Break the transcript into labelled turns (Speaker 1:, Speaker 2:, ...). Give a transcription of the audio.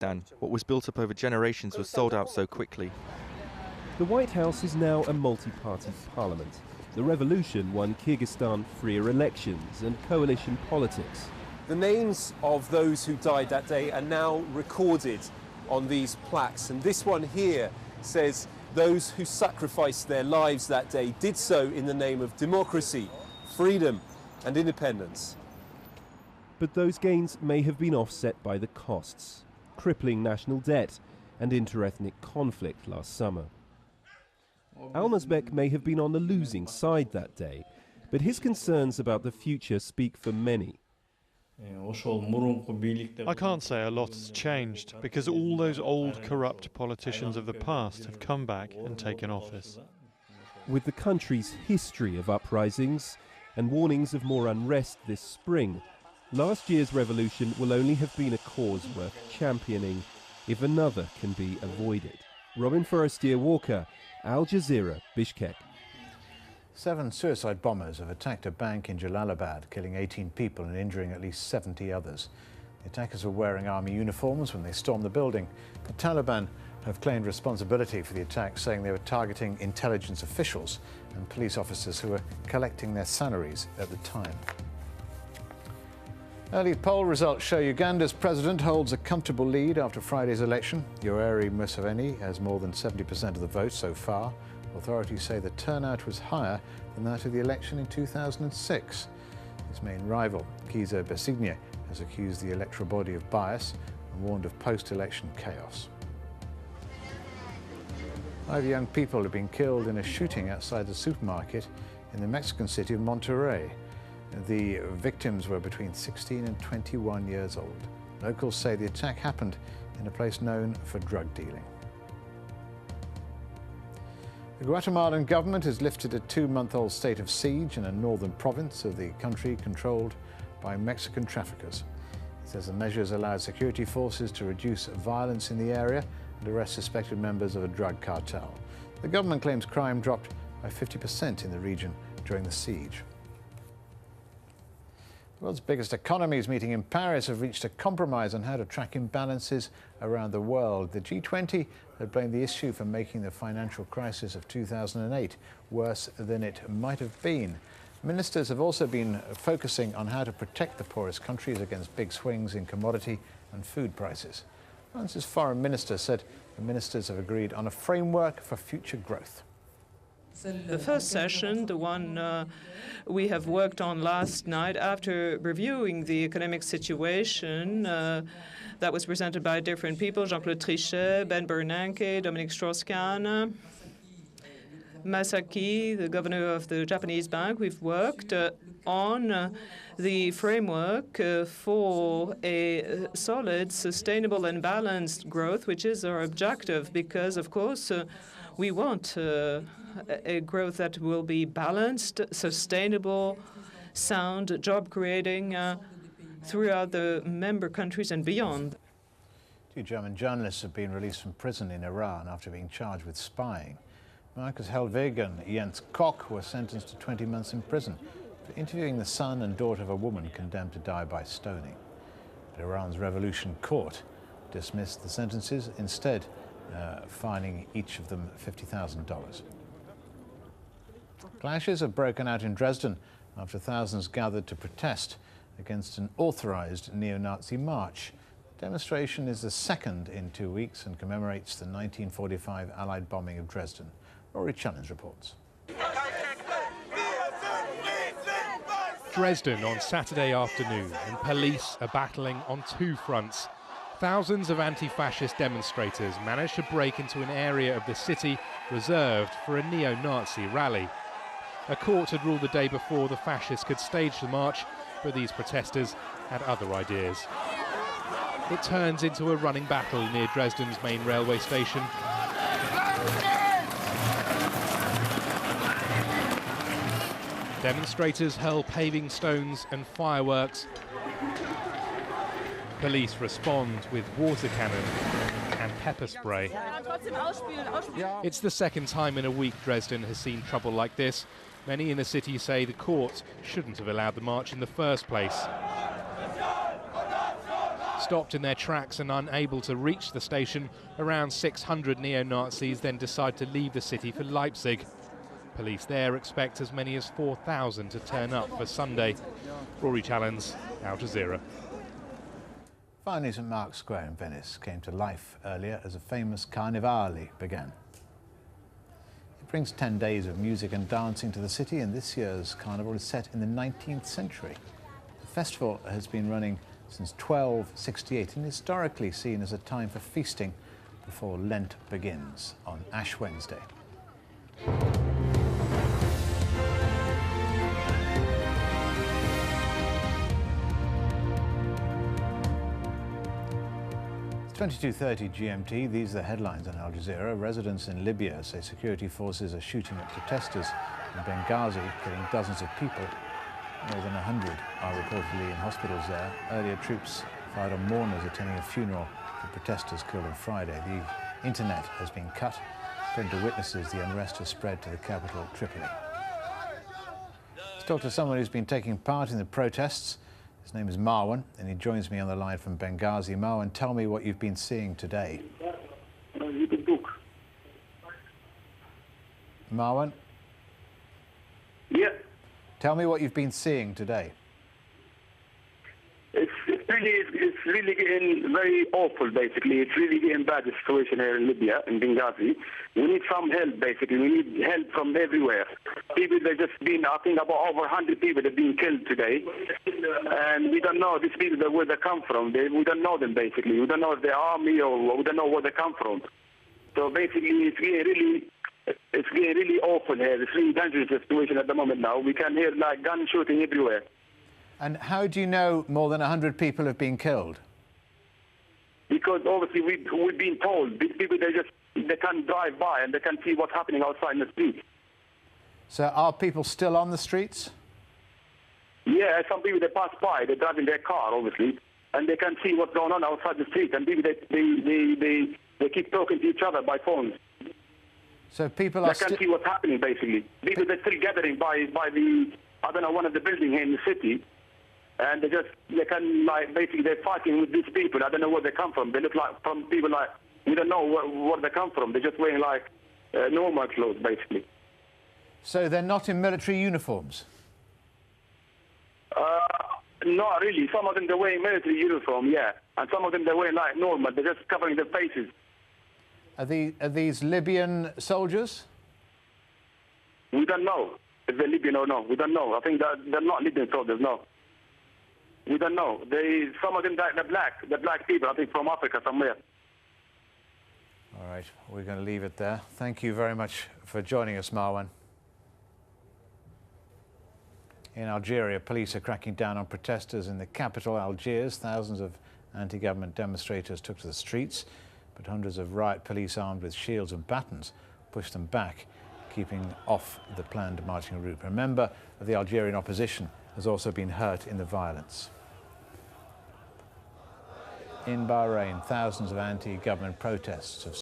Speaker 1: Dan, what was built up over generations was sold out so quickly.
Speaker 2: The White House is now a multi-party parliament. The revolution won Kyrgyzstan freer elections and coalition politics.
Speaker 3: The names of those who died that day are now recorded on these plaques, and this one here says those who sacrificed their lives that day did so in the name of democracy, freedom and independence.
Speaker 2: But those gains may have been offset by the costs, crippling national debt and interethnic conflict last summer. Almazbek may have been on the losing side that day, but his concerns about the future speak for many.
Speaker 4: I can't say a lot has changed, because all those old corrupt politicians of the past have come back and taken office.
Speaker 2: With the country's history of uprisings and warnings of more unrest this spring, last year's revolution will only have been a cause worth championing if another can be avoided. Robin Forestier-Walker, AlJazeera, Bishkek.
Speaker 5: 7 suicide bombers have attacked a bank in Jalalabad, killing 18 people and injuring at least 70 others. The attackers were wearing army uniforms when they stormed the building. The Taliban have claimed responsibility for the attack, saying they were targeting intelligence officials and police officers who were collecting their salaries at the time. Early poll results show Uganda's president holds a comfortable lead after Friday's election. Yoweri Museveni has more than 70% of the vote so far. Authorities say the turnout was higher than that of the election in 2006. His main rival, Kizza Besigye, has accused the electoral body of bias and warned of post-election chaos. 5 young people have been killed in a shooting outside the supermarket in the Mexican city of Monterrey. The victims were between 16 and 21 years old. Locals say the attack happened in a place known for drug dealing. The Guatemalan government has lifted a 2-month-old state of siege in a northern province of the country controlled by Mexican traffickers. It says the measures allowed security forces to reduce violence in the area and arrest suspected members of a drug cartel. The government claims crime dropped by 50% in the region during the siege. The world's biggest economies meeting in Paris have reached a compromise on how to track imbalances around the world. The G20 had blamed the issue for making the financial crisis of 2008 worse than it might have been. Ministers have also been focusing on how to protect the poorest countries against big swings in commodity and food prices. France's foreign minister said the ministers have agreed on a framework for future growth.
Speaker 6: The first session, the one we have worked on last night, after reviewing the economic situation that was presented by different people, Jean-Claude Trichet, Ben Bernanke, Dominique Strauss-Kahn, Masaki, the governor of the Japanese bank. We've worked on the framework for a solid, sustainable and balanced growth, which is our objective, because, of course, we want a growth that will be balanced, sustainable, sound, job-creating throughout the member countries and beyond.
Speaker 5: 2 German journalists have been released from prison in Iran after being charged with spying. Markus Hellwig and Jens Koch were sentenced to 20 months in prison for interviewing the son and daughter of a woman condemned to die by stoning. But Iran's Revolution Court dismissed the sentences, instead fining each of them $50,000. Clashes have broken out in Dresden after thousands gathered to protest against an authorized neo-Nazi march. The demonstration is the second in 2 weeks and commemorates the 1945 Allied bombing of Dresden. Rory Challenge reports.
Speaker 7: Dresden on Saturday afternoon, and police are battling on 2 fronts. Thousands of anti-fascist demonstrators managed to break into an area of the city reserved for a neo-Nazi rally. A court had ruled the day before the fascists could stage the march, but these protesters had other ideas. It turns into a running battle near Dresden's main railway station. Demonstrators hurl paving stones and fireworks. Police respond with water cannon and pepper spray. It's the second time in a week Dresden has seen trouble like this. Many in the city say the court shouldn't have allowed the march in the first place. stopped in their tracks and unable to reach the station, around 600 neo-Nazis then decide to leave the city for Leipzig. Police there expect as many as 4,000 to turn up for Sunday. Rory Challens, AlJazeera.
Speaker 5: Finally, St Mark's Square in Venice came to life earlier as a famous Carnevale began. It brings 10 days of music and dancing to the city, and this year's carnival is set in the 19th century. The festival has been running since 1268 and historically seen as a time for feasting before Lent begins on Ash Wednesday. It's 22:30 GMT. These are the headlines on Al Jazeera. Residents in Libya say security forces are shooting at protesters in Benghazi, killing dozens of people. More than 100 are reportedly in hospitals there. Earlier, troops fired on mourners attending a funeral for protesters killed on Friday. The internet has been cut. According to witnesses, the unrest has spread to the capital, Tripoli. Let's talk to someone who's been taking part in the protests. His name is Marwan, and he joins me on the line from Benghazi. Marwan, tell me what you've been seeing today. Marwan?
Speaker 8: Yeah.
Speaker 5: Tell me what you've been seeing today.
Speaker 8: It's really getting very awful, basically. It's really getting bad, the situation here in Libya, in Benghazi. We need some help, basically. We need help from everywhere. People, they've just been, I think about over 100 people have been killed today. And we don't know these people, where they come from. We don't know them, basically. We don't know if they're army or we don't know where they come from. So basically, it's getting really awful here. It's really dangerous situation at the moment now. We can hear like gun shooting everywhere.
Speaker 5: And how do you know more than 100 people have been killed?
Speaker 8: Because obviously we've been told these people, they can drive by and they can see what's happening outside in the street.
Speaker 5: So are people still on the streets?
Speaker 8: Yeah, some people, they pass by, they're driving their car, obviously, and they can see what's going on outside the street. And people, they keep talking to each other by phones.
Speaker 5: So people are
Speaker 8: They can see what's happening, basically. People, they're still gathering by the, I don't know, one of the buildings here in the city. And they can, like, basically they're fighting with these people. I don't know where they come from. They look like from people like, we don't know where they come from. They're just wearing like normal clothes, basically.
Speaker 5: So they're not in military uniforms?
Speaker 8: Not really. Some of them, they're wearing military uniform, yeah. And some of them, they're wearing like normal. They're just covering their faces.
Speaker 5: Are these Libyan soldiers?
Speaker 8: We don't know if they're Libyan or not. We don't know. I think that they're not Libyan soldiers, no. We don't know. Some of them, they're black people, I think from Africa somewhere.
Speaker 5: All right, we're going to leave it there. Thank you very much for joining us, Marwan. In Algeria, police are cracking down on protesters in the capital, Algiers. Thousands of anti-government demonstrators took to the streets, but hundreds of riot police armed with shields and batons pushed them back, keeping off the planned marching route. A member of the Algerian opposition has also been hurt in the violence. In Bahrain, thousands of anti-government protests have